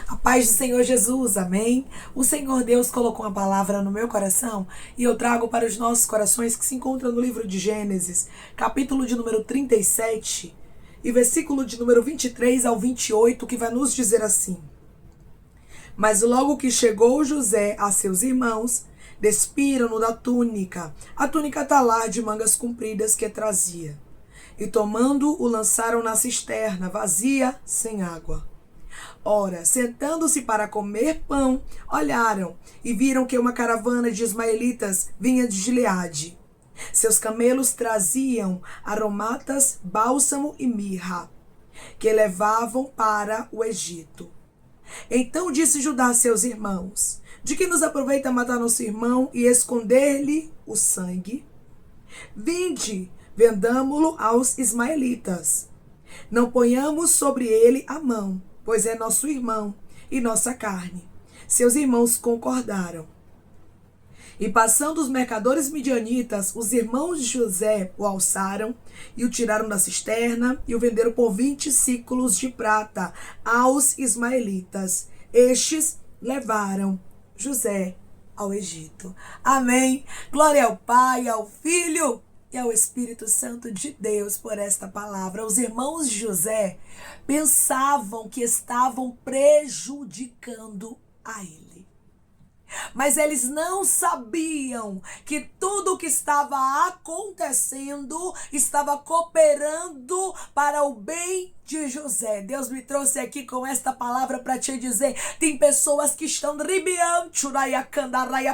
A paz do Senhor Jesus, amém? O Senhor Deus colocou uma palavra no meu coração e eu trago para os nossos corações que se encontra no livro de Gênesis, capítulo de número 37 e versículo de número 23 ao 28, que vai nos dizer assim: Mas logo que chegou José a seus irmãos, despiram-no da túnica, a túnica talar de mangas compridas que trazia, e tomando-o lançaram na cisterna, vazia, sem água. Ora, sentando-se para comer pão, olharam e viram que uma caravana de ismaelitas vinha de Gileade. Seus camelos traziam aromatas, bálsamo e mirra, que levavam para o Egito. Então disse Judá a seus irmãos: De que nos aproveita matar nosso irmão e esconder-lhe o sangue? Vinde, vendamo-lo aos ismaelitas. Não ponhamos sobre ele a mão, pois é nosso irmão e nossa carne. Seus irmãos concordaram. E passando os mercadores midianitas, os irmãos de José o alçaram e o tiraram da cisterna e o venderam por 20 ciclos de prata aos ismaelitas. Estes levaram José ao Egito. Amém. Glória ao Pai, ao Filho e ao Espírito Santo de Deus por esta palavra. Os irmãos de José pensavam que estavam prejudicando a ele. Mas eles não sabiam que tudo o que estava acontecendo estava cooperando para o bem de José. Deus me trouxe aqui com esta palavra para te dizer: tem pessoas que estão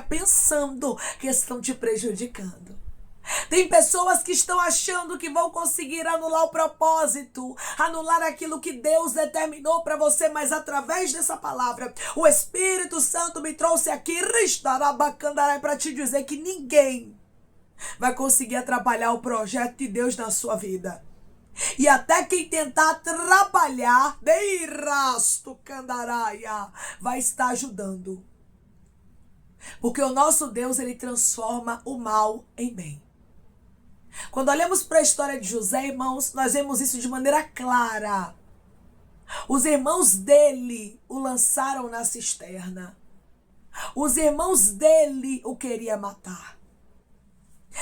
pensando que estão te prejudicando. Tem pessoas que estão achando que vão conseguir anular o propósito, anular aquilo que Deus determinou para você, mas através dessa palavra, o Espírito Santo me trouxe aqui para te dizer que ninguém vai conseguir atrapalhar o projeto de Deus na sua vida. E até quem tentar atrapalhar, vai estar ajudando. Porque o nosso Deus, ele transforma o mal em bem. Quando olhamos para a história de José, irmãos, nós vemos isso de maneira clara. Os irmãos dele o lançaram na cisterna. Os irmãos dele o queriam matar.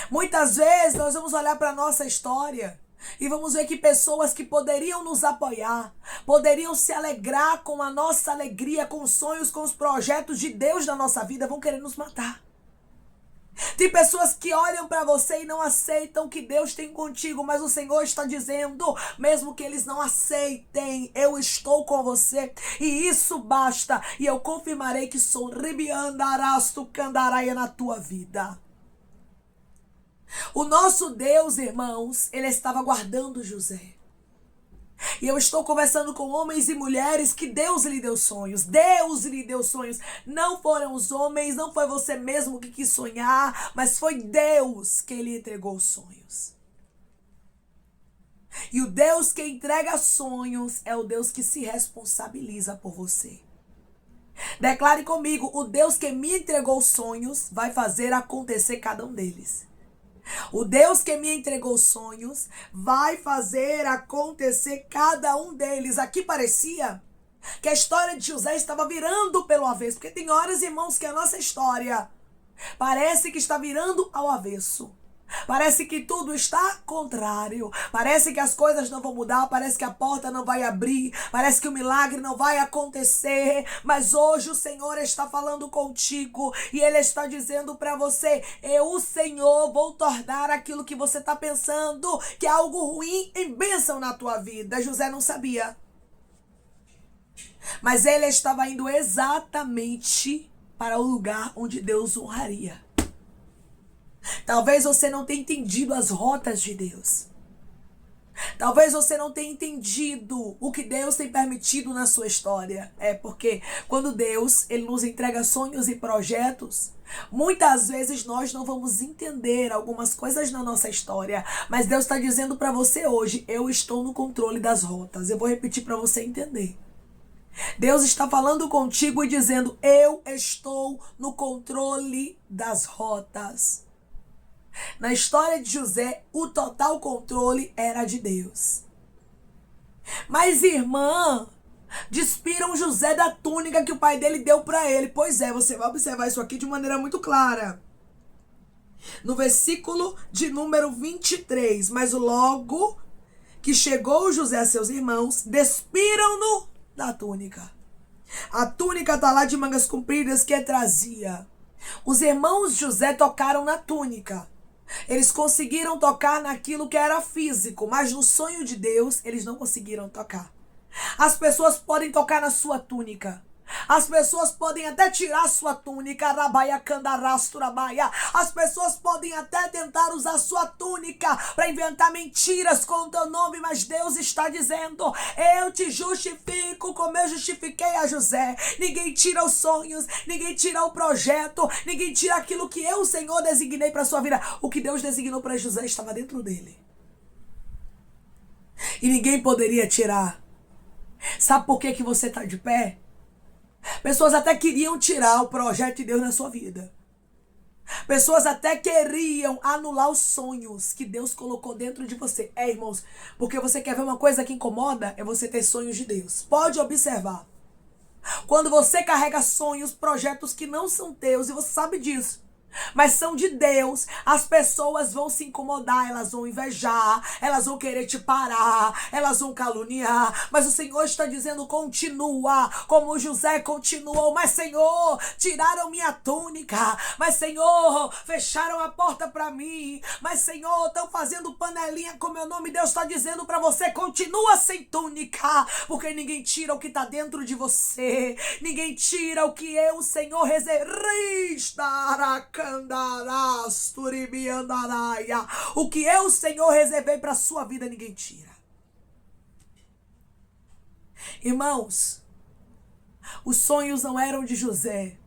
Muitas vezes nós vamos olhar para a nossa história e vamos ver que pessoas que poderiam nos apoiar, poderiam se alegrar com a nossa alegria, com os sonhos, com os projetos de Deus na nossa vida, vão querer nos matar. Tem pessoas que olham para você e não aceitam que Deus tem contigo, mas o Senhor está dizendo, mesmo que eles não aceitem, eu estou com você e isso basta, e eu confirmarei que sou ribiandarasto candaraia na tua vida. O nosso Deus, irmãos, ele estava guardando José. E eu estou conversando com homens e mulheres que Deus lhe deu sonhos. Deus lhe deu sonhos. Não foram os homens, não foi você mesmo que quis sonhar, mas foi Deus que lhe entregou os sonhos. E o Deus que entrega sonhos é o Deus que se responsabiliza por você. Declare comigo: o Deus que me entregou sonhos vai fazer acontecer cada um deles. O Deus que me entregou sonhos vai fazer acontecer cada um deles. Aqui parecia que a história de José estava virando pelo avesso. Porque tem horas, irmãos, que a nossa história parece que está virando ao avesso. Parece que tudo está contrário. Parece que as coisas não vão mudar. Parece que a porta não vai abrir. Parece que o milagre não vai acontecer. Mas hoje o Senhor está falando contigo. E Ele está dizendo para você: eu, o Senhor, vou tornar aquilo que você está pensando que é algo ruim em bênção na tua vida. José não sabia. Mas ele estava indo exatamente para o lugar onde Deus o honraria. Talvez você não tenha entendido as rotas de Deus. Talvez você não tenha entendido o que Deus tem permitido na sua história. É porque quando Deus, ele nos entrega sonhos e projetos, muitas vezes nós não vamos entender algumas coisas na nossa história. Mas Deus está dizendo para você hoje: eu estou no controle das rotas. Eu vou repetir para você entender. Deus está falando contigo e dizendo: eu estou no controle das rotas. Na história de José, o total controle era de Deus. Mas, irmã, Despiram José da túnica que o pai dele deu para ele. Pois é, você vai observar isso aqui de maneira muito clara. No versículo de número 23. Mas logo que chegou José a seus irmãos, despiram-no da túnica. A túnica tá lá de mangas compridas que trazia. Os irmãos de José tocaram na túnica. Eles conseguiram tocar naquilo que era físico, mas no sonho de Deus eles não conseguiram tocar. As pessoas podem tocar na sua túnica. As pessoas podem até tirar sua túnica, rabaia candarasturabaya. As pessoas podem até tentar usar sua túnica para inventar mentiras com o teu nome, mas Deus está dizendo: eu te justifico como eu justifiquei a José. Ninguém tira os sonhos, ninguém tira o projeto, ninguém tira aquilo que eu, Senhor, designei para sua vida. O que Deus designou para José estava dentro dele. E ninguém poderia tirar. Sabe por que você está de pé? Pessoas até queriam tirar o projeto de Deus na sua vida. Pessoas até queriam anular os sonhos que Deus colocou dentro de você. Irmãos, porque você quer ver uma coisa que incomoda? É você ter sonhos de Deus. Pode observar. Quando você carrega sonhos, projetos que não são teus, e você sabe disso, mas são de Deus, as pessoas vão se incomodar, elas vão invejar, elas vão querer te parar, elas vão caluniar, mas o Senhor está dizendo: continua, como José continuou. Mas Senhor, tiraram minha túnica, mas Senhor, fecharam a porta para mim, mas Senhor, estão fazendo panelinha com meu nome. Deus está dizendo para você: continua sem túnica, porque ninguém tira o que está dentro de você, ninguém tira o que eu, Senhor, reservei. O que eu, Senhor, reservei para a sua vida, ninguém tira. Irmãos, os sonhos não eram de José.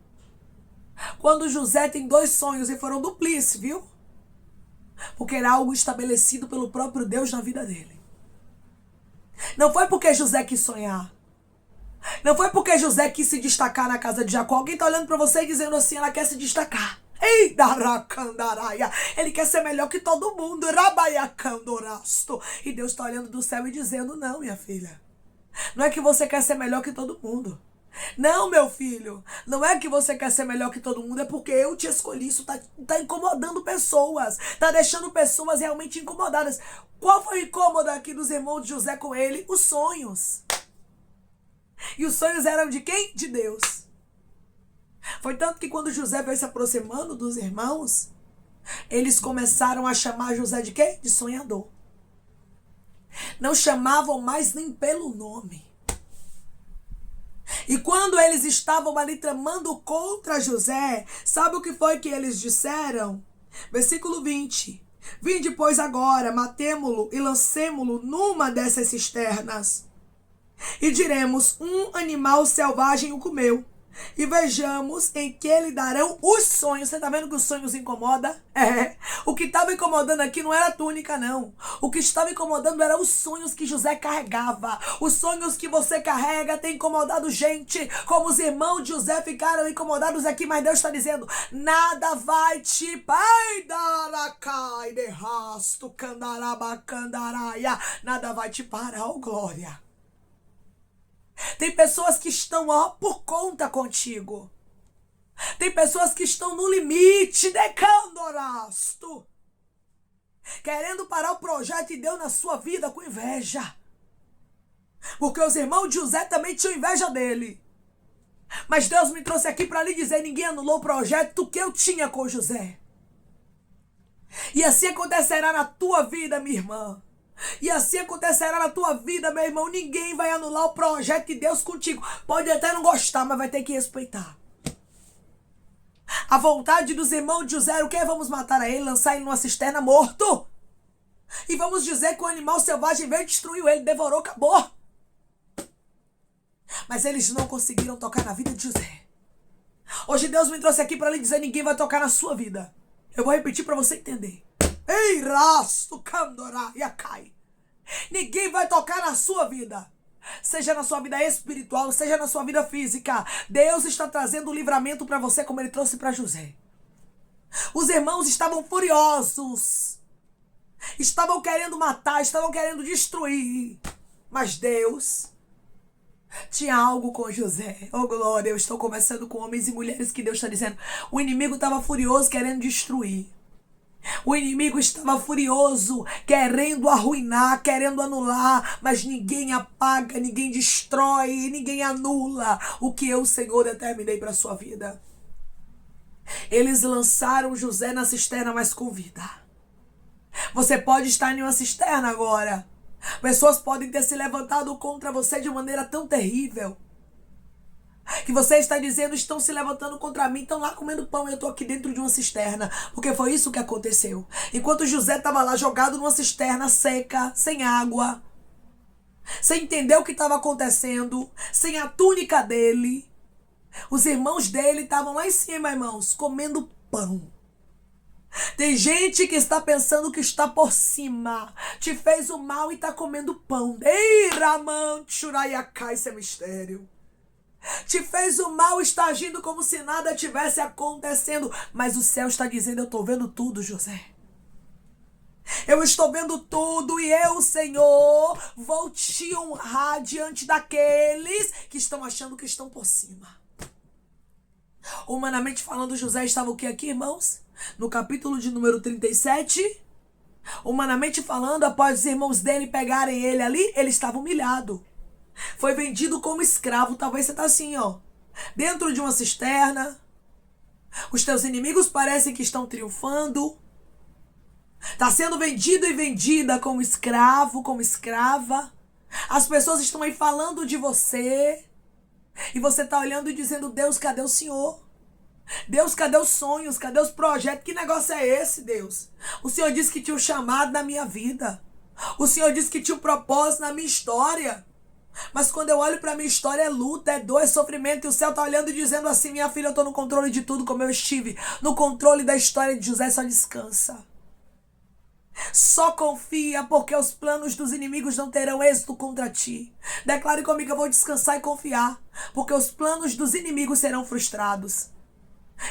Quando José tem 2 sonhos e foram duplícitos, viu? Porque era algo estabelecido pelo próprio Deus na vida dele. Não foi porque José quis sonhar. Não foi porque José quis se destacar na casa de Jacó. Alguém está olhando para você e dizendo assim: ela quer se destacar. Ei, ele quer ser melhor que todo mundo. E Deus está olhando do céu e dizendo: não, minha filha. Não é que você quer ser melhor que todo mundo. Não, meu filho. Não é que você quer ser melhor que todo mundo. É porque eu te escolhi. Isso tá incomodando pessoas. Tá deixando pessoas realmente incomodadas. Qual foi o incômodo aqui dos irmãos de José com ele? Os sonhos. E os sonhos eram de quem? De Deus. Foi tanto que quando José veio se aproximando dos irmãos, eles começaram a chamar José de quê? De sonhador. Não chamavam mais nem pelo nome. E quando eles estavam ali tramando contra José, sabe o que foi que eles disseram? Versículo 20. Vinde, pois, agora, matemo-lo e lancemo-lo numa dessas cisternas. E diremos: um animal selvagem o comeu. E vejamos em que lhe darão os sonhos. Você tá vendo que os sonhos incomodam? O que estava incomodando aqui não era a túnica, não. O que estava incomodando eram os sonhos que José carregava. Os sonhos que você carrega têm incomodado gente. Como os irmãos de José ficaram incomodados aqui. Mas Deus está dizendo: nada vai te nada vai te parar, oh glória. Tem pessoas que estão por conta contigo. Tem pessoas que estão no limite de candorasto, querendo parar o projeto de Deus na sua vida com inveja. Porque os irmãos de José também tinham inveja dele. Mas Deus me trouxe aqui para lhe dizer: ninguém anulou o projeto que eu tinha com José. E assim acontecerá na tua vida, minha irmã. E assim acontecerá na tua vida, meu irmão. Ninguém vai anular o projeto de Deus contigo. Pode até não gostar, mas vai ter que respeitar. A vontade dos irmãos de José era o quê? Vamos matar a ele, lançar ele numa cisterna morto. E vamos dizer que o animal selvagem veio e destruiu ele, devorou, acabou. Mas eles não conseguiram tocar na vida de José. Hoje Deus me trouxe aqui para lhe dizer: ninguém vai tocar na sua vida. Eu vou repetir para você entender. Ei, rasto, candorá, yacai. Ninguém vai tocar na sua vida. Seja na sua vida espiritual, seja na sua vida física. Deus está trazendo o livramento para você, como ele trouxe para José. Os irmãos estavam furiosos. Estavam querendo matar, estavam querendo destruir. Mas Deus Tinha algo com José. Oh, glória, eu estou conversando com homens e mulheres que Deus está dizendo. O inimigo estava furioso, querendo destruir. O inimigo estava furioso, querendo arruinar, querendo anular, mas ninguém apaga, ninguém destrói, ninguém anula o que eu, Senhor, determinei para a sua vida. Eles lançaram José na cisterna, mas com vida. Você pode estar em uma cisterna agora. Pessoas podem ter se levantado contra você de maneira tão terrível, que você está dizendo, estão se levantando contra mim, estão lá comendo pão e eu estou aqui dentro de uma cisterna. Porque foi isso que aconteceu. Enquanto José estava lá jogado numa cisterna seca, sem água, sem entender o que estava acontecendo, sem a túnica dele, os irmãos dele estavam lá em cima, irmãos, comendo pão. Tem gente que está pensando que está por cima, te fez o mal e está comendo pão. Ei, Ramão, Churaiacá, esse é mistério. Te fez o mal, está agindo como se nada tivesse acontecendo. Mas o céu está dizendo, eu estou vendo tudo, José. Eu estou vendo tudo e eu, Senhor, vou te honrar diante daqueles que estão achando que estão por cima. Humanamente falando, José estava o que aqui, irmãos? No capítulo de número 37. Humanamente falando, após os irmãos dele pegarem ele ali, ele estava humilhado. Foi vendido como escravo. Talvez você tá assim, ó, dentro de uma cisterna. Os teus inimigos parecem que estão triunfando. Tá sendo vendido e vendida como escravo, como escrava. As pessoas estão aí falando de você. E você tá olhando e dizendo, Deus, cadê o Senhor? Deus, cadê os sonhos? Cadê os projetos? Que negócio é esse, Deus? O Senhor disse que tinha um chamado na minha vida. O Senhor disse que tinha um propósito na minha história. Mas quando eu olho para minha história, é luta, é dor, é sofrimento. E o céu tá olhando e dizendo assim, minha filha, eu tô no controle de tudo como eu estive. No controle da história de José, só descansa. Só confia, porque os planos dos inimigos não terão êxito contra ti. Declare comigo, eu vou descansar e confiar, porque os planos dos inimigos serão frustrados.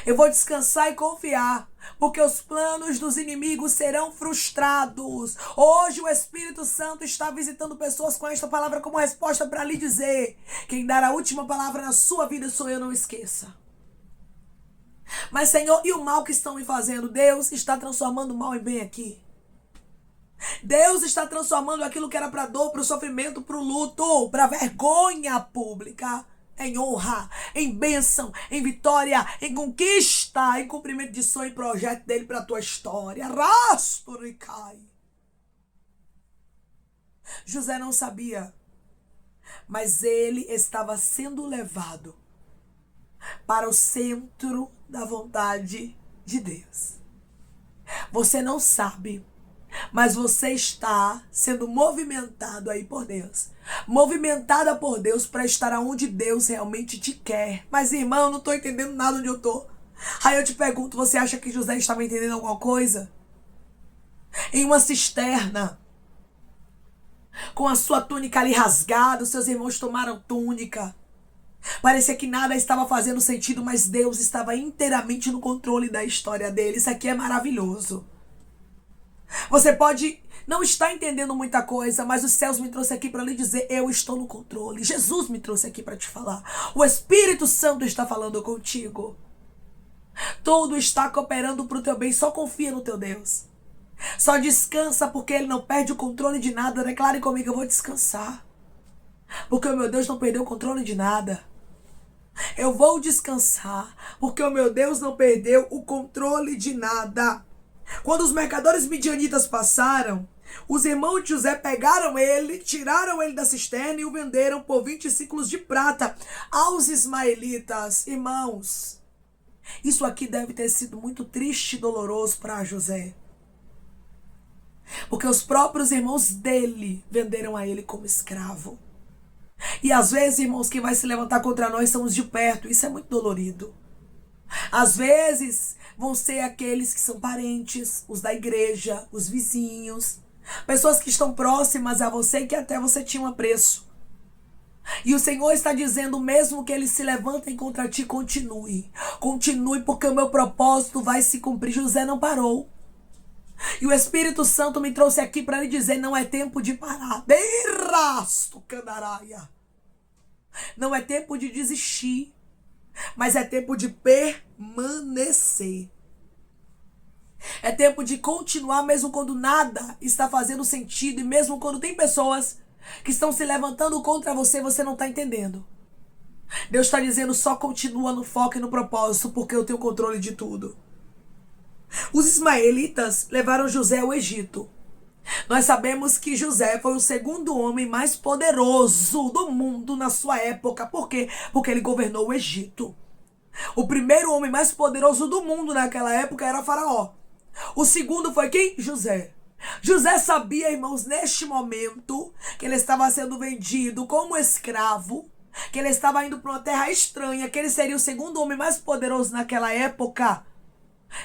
Eu vou descansar e confiar, porque os planos dos inimigos serão frustrados. Hoje o Espírito Santo está visitando pessoas com esta palavra como resposta para lhe dizer: quem dar a última palavra na sua vida sou eu, não esqueça. Mas, Senhor, e o mal que estão me fazendo? Deus está transformando o mal em bem aqui. Deus está transformando aquilo que era para dor, para o sofrimento, para o luto, para a vergonha pública, em honra, em bênção, em vitória, em conquista, em cumprimento de sonho e projeto dele para a tua história. Rastro e cai. José não sabia, mas ele estava sendo levado para o centro da vontade de Deus. Você não sabe, mas você está sendo movimentado aí por Deus. Movimentada por Deus para estar aonde Deus realmente te quer. Mas, irmão, eu não estou entendendo nada onde eu estou. Aí eu te pergunto, você acha que José estava entendendo alguma coisa? Em uma cisterna, com a sua túnica ali rasgada, os seus irmãos tomaram túnica. Parecia que nada estava fazendo sentido, mas Deus estava inteiramente no controle da história dele. Isso aqui é maravilhoso. Você pode não estar entendendo muita coisa, mas os céus me trouxe aqui para lhe dizer, eu estou no controle. Jesus me trouxe aqui para te falar. O Espírito Santo está falando contigo. Tudo está cooperando para o teu bem. Só confia no teu Deus. Só descansa, porque Ele não perde o controle de nada. Declare comigo, eu vou descansar, porque o meu Deus não perdeu o controle de nada. Eu vou descansar, porque o meu Deus não perdeu o controle de nada. Quando os mercadores midianitas passaram, os irmãos de José pegaram ele, tiraram ele da cisterna e o venderam por 20 ciclos de prata aos ismaelitas. Irmãos, isso aqui deve ter sido muito triste e doloroso para José, porque os próprios irmãos dele venderam a ele como escravo. E às vezes, irmãos, quem vai se levantar contra nós são os de perto. Isso é muito dolorido. Às vezes vão ser aqueles que são parentes, os da igreja, os vizinhos, pessoas que estão próximas a você e que até você tinha um apreço. E o Senhor está dizendo, mesmo que eles se levantem contra ti, continue. Continue, porque o meu propósito vai se cumprir. José não parou. E o Espírito Santo me trouxe aqui para lhe dizer, não é tempo de parar. Deirasto candaraia. Não é tempo de desistir, mas é tempo de permanecer. É tempo de continuar mesmo quando nada está fazendo sentido e mesmo quando tem pessoas que estão se levantando contra você, você não está entendendo. Deus está dizendo, só continua no foco e no propósito, porque eu tenho controle de tudo. Os ismaelitas levaram José ao Egito. Nós sabemos que José foi o segundo homem mais poderoso do mundo na sua época. Por quê? Porque ele governou o Egito. O primeiro homem mais poderoso do mundo naquela época era Faraó. O segundo foi quem? José. José sabia, irmãos, neste momento, que ele estava sendo vendido como escravo, que ele estava indo para uma terra estranha, que ele seria o segundo homem mais poderoso naquela época,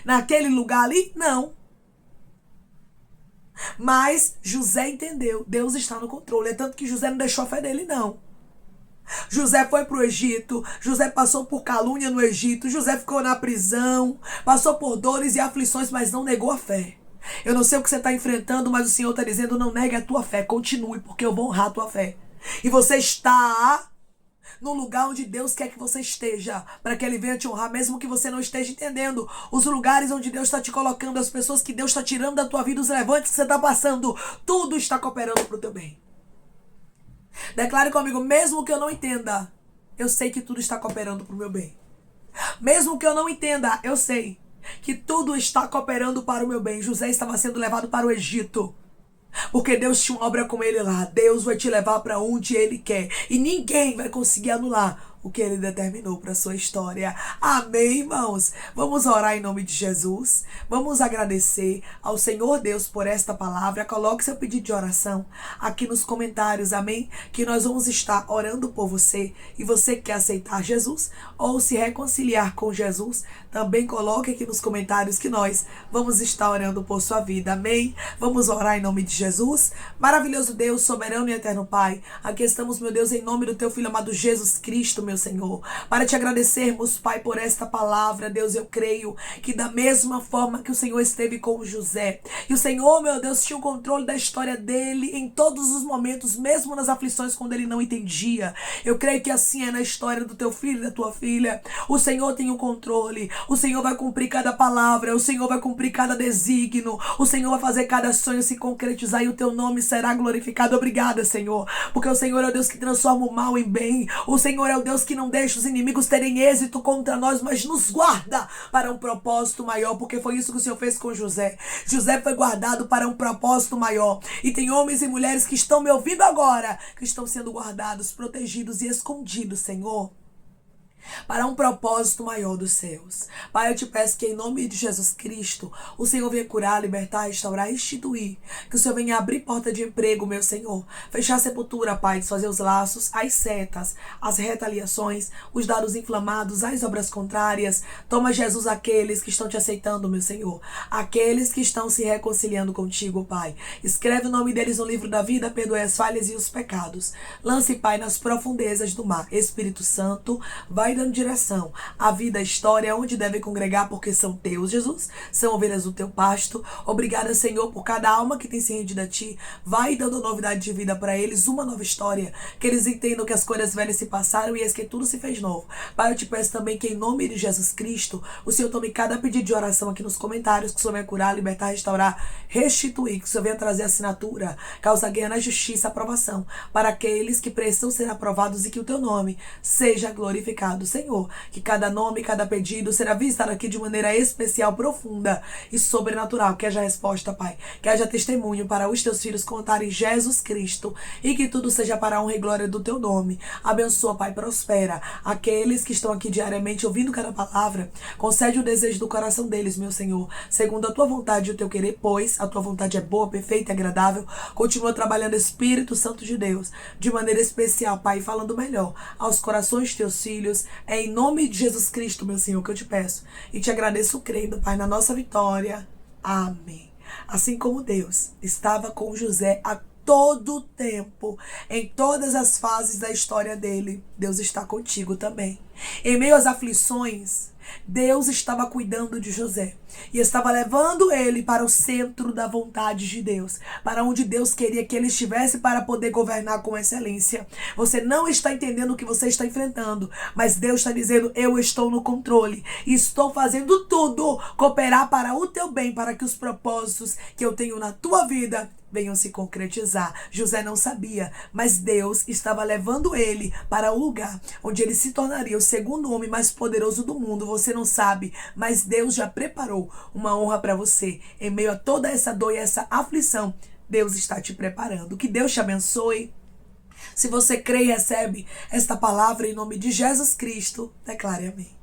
naquele lugar ali? Não. Mas José entendeu, Deus está no controle. É tanto que José não deixou a fé dele, não. José foi para o Egito, José passou por calúnia no Egito, José ficou na prisão, passou por dores e aflições, mas não negou a fé. Eu não sei o que você está enfrentando, mas o Senhor está dizendo, não negue a tua fé, continue, porque eu vou honrar a tua fé. E você está no lugar onde Deus quer que você esteja, para que Ele venha te honrar, mesmo que você não esteja entendendo os lugares onde Deus está te colocando, as pessoas que Deus está tirando da tua vida, os levantes que você está passando, tudo está cooperando para o teu bem. Declare comigo, mesmo que eu não entenda, eu sei que tudo está cooperando para o meu bem. Mesmo que eu não entenda, eu sei que tudo está cooperando para o meu bem. José estava sendo levado para o Egito, porque Deus tinha uma obra com ele lá. Deus vai te levar para onde Ele quer. E ninguém vai conseguir anular o que Ele determinou para a sua história. Amém, irmãos? Vamos orar em nome de Jesus. Vamos agradecer ao Senhor Deus por esta palavra. Coloque seu pedido de oração aqui nos comentários, amém? Que nós vamos estar orando por você. E você que quer aceitar Jesus ou se reconciliar com Jesus, também coloque aqui nos comentários que nós vamos estar orando por sua vida, amém? Vamos orar em nome de Jesus. Maravilhoso Deus, soberano e eterno Pai, aqui estamos, meu Deus, em nome do Teu Filho amado Jesus Cristo, meu Senhor, para te agradecermos, Pai, por esta palavra. Deus, eu creio que da mesma forma que o Senhor esteve com José, e o Senhor, meu Deus, tinha o controle da história dele em todos os momentos, mesmo nas aflições quando ele não entendia. Eu creio que assim é na história do teu filho e da tua filha. O Senhor tem o controle, o Senhor vai cumprir cada palavra, o Senhor vai cumprir cada desígnio, o Senhor vai fazer cada sonho se concretizar e o teu nome será glorificado. Obrigada, Senhor, porque o Senhor é o Deus que transforma o mal em bem. O Senhor é o Deus que não deixa os inimigos terem êxito contra nós, mas nos guarda para um propósito maior, porque foi isso que o Senhor fez com José. José foi guardado para um propósito maior. E tem homens e mulheres que estão me ouvindo agora, que estão sendo guardados, protegidos e escondidos, Senhor, para um propósito maior dos céus. Pai, eu te peço que em nome de Jesus Cristo, o Senhor venha curar, libertar, restaurar, instituir. Que o Senhor venha abrir porta de emprego, meu Senhor. Fechar a sepultura, Pai, desfazer os laços, as setas, as retaliações, os dados inflamados, as obras contrárias. Toma, Jesus, aqueles que estão te aceitando, meu Senhor. Aqueles que estão se reconciliando contigo, Pai. Escreve o nome deles no livro da vida, perdoe as falhas e os pecados. Lance, Pai, nas profundezas do mar. Espírito Santo, vai dando direção à vida, à história, onde devem congregar, porque são teus, Jesus, são ovelhas do teu pasto. Obrigada, Senhor, por cada alma que tem se rendido a ti. Vai dando novidade de vida para eles, uma nova história, que eles entendam que as coisas velhas se passaram e eis que tudo se fez novo. Pai, eu te peço também que em nome de Jesus Cristo, o Senhor tome cada pedido de oração aqui nos comentários, que o Senhor venha curar, libertar, restaurar, restituir, que o Senhor venha trazer assinatura, causa guerra na justiça, aprovação, para aqueles que precisam ser aprovados e que o teu nome seja glorificado. Senhor, que cada nome, cada pedido será visitado aqui de maneira especial, profunda e sobrenatural. Que haja resposta, Pai. Que haja testemunho para os teus filhos contarem Jesus Cristo e que tudo seja para a honra e glória do teu nome. Abençoa, Pai, prospera aqueles que estão aqui diariamente ouvindo cada palavra. Concede o desejo do coração deles, meu Senhor, segundo a tua vontade e o teu querer, pois a tua vontade é boa, perfeita e agradável. Continua trabalhando, Espírito Santo de Deus, de maneira especial, Pai, falando melhor aos corações de teus filhos. É em nome de Jesus Cristo, meu Senhor, que eu te peço e te agradeço crendo, Pai, na nossa vitória. Amém. Assim como Deus estava com José a todo tempo, em todas as fases da história dele, Deus está contigo também. Em meio às aflições, Deus estava cuidando de José e estava levando ele para o centro da vontade de Deus, para onde Deus queria que ele estivesse para poder governar com excelência. Você não está entendendo o que você está enfrentando, mas Deus está dizendo: eu estou no controle e estou fazendo tudo cooperar para o teu bem, para que os propósitos que eu tenho na tua vida venham se concretizar. José não sabia, mas Deus estava levando ele para o lugar onde ele se tornaria o segundo homem mais poderoso do mundo. Você não sabe, mas Deus já preparou uma honra para você. Em meio a toda essa dor e essa aflição, Deus está te preparando. Que Deus te abençoe. Se você crê e recebe esta palavra em nome de Jesus Cristo, declare amém.